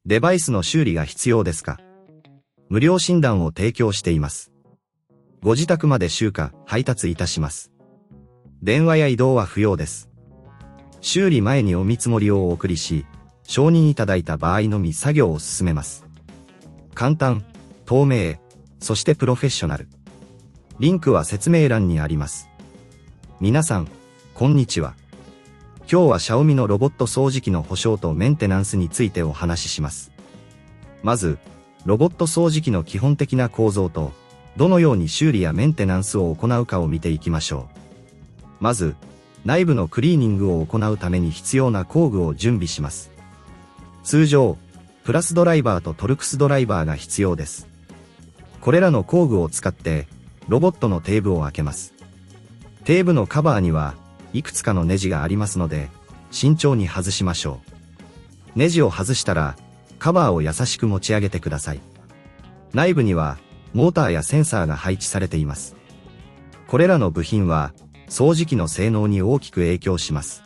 デバイスの修理が必要ですか？無料診断を提供しています。ご自宅まで集荷、配達いたします。電話や移動は不要です。修理前にお見積もりをお送りし、承認いただいた場合のみ作業を進めます。簡単、透明、そしてプロフェッショナル。リンクは説明欄にあります。皆さん、こんにちは。今日は Xiaomi のロボット掃除機の保証とメンテナンスについてお話しします。まず、ロボット掃除機の基本的な構造と、どのように修理やメンテナンスを行うかを見ていきましょう。まず、内部のクリーニングを行うために必要な工具を準備します。通常、プラスドライバーとトルクスドライバーが必要です。これらの工具を使って、ロボットのテーブを開けます。テーブのカバーには、いくつかのネジがありますので、慎重に外しましょう。ネジを外したら、カバーを優しく持ち上げてください。内部には、モーターやセンサーが配置されています。これらの部品は、掃除機の性能に大きく影響します。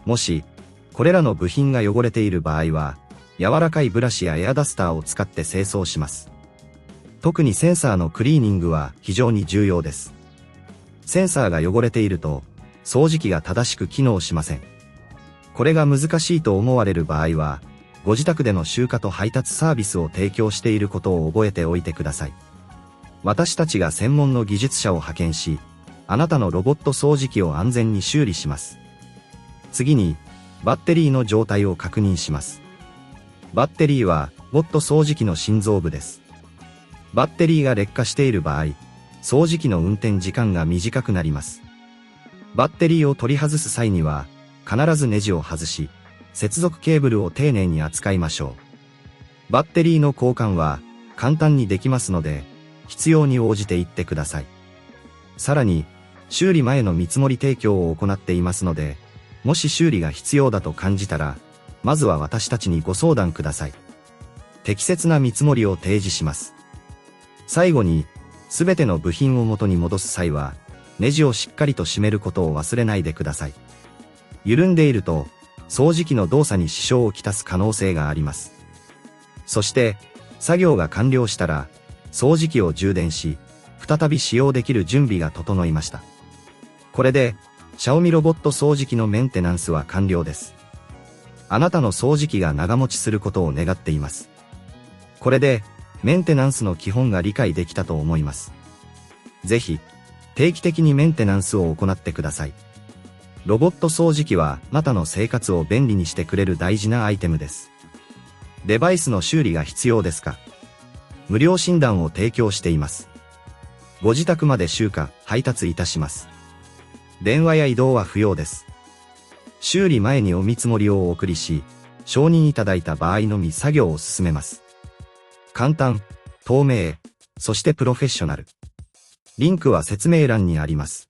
もし、これらの部品が汚れている場合は、柔らかいブラシやエアダスターを使って清掃します。特にセンサーのクリーニングは非常に重要です。センサーが汚れていると、掃除機が正しく機能しません。これが難しいと思われる場合は、ご自宅での集荷と配達サービスを提供していることを覚えておいてください。私たちが専門の技術者を派遣し、あなたのロボット掃除機を安全に修理します。次に、バッテリーの状態を確認します。バッテリーは、ロボット掃除機の心臓部です。バッテリーが劣化している場合、掃除機の運転時間が短くなります。バッテリーを取り外す際には、必ずネジを外し、接続ケーブルを丁寧に扱いましょう。バッテリーの交換は、簡単にできますので、必要に応じていってください。さらに、修理前の見積もり提供を行っていますので、もし修理が必要だと感じたら、まずは私たちにご相談ください。適切な見積もりを提示します。最後に、すべての部品を元に戻す際は、ネジをしっかりと締めることを忘れないでください。緩んでいると、掃除機の動作に支障をきたす可能性があります。そして、作業が完了したら、掃除機を充電し、再び使用できる準備が整いました。これで、Xiaomiロボット掃除機のメンテナンスは完了です。あなたの掃除機が長持ちすることを願っています。これで、メンテナンスの基本が理解できたと思います。ぜひ、定期的にメンテナンスを行ってください。ロボット掃除機はあなたの生活を便利にしてくれる大事なアイテムです。デバイスの修理が必要ですか？無料診断を提供しています。ご自宅まで集荷、配達いたします。電話や移動は不要です。修理前にお見積もりをお送りし、承認いただいた場合のみ作業を進めます。簡単、透明、そしてプロフェッショナル。リンクは説明欄にあります。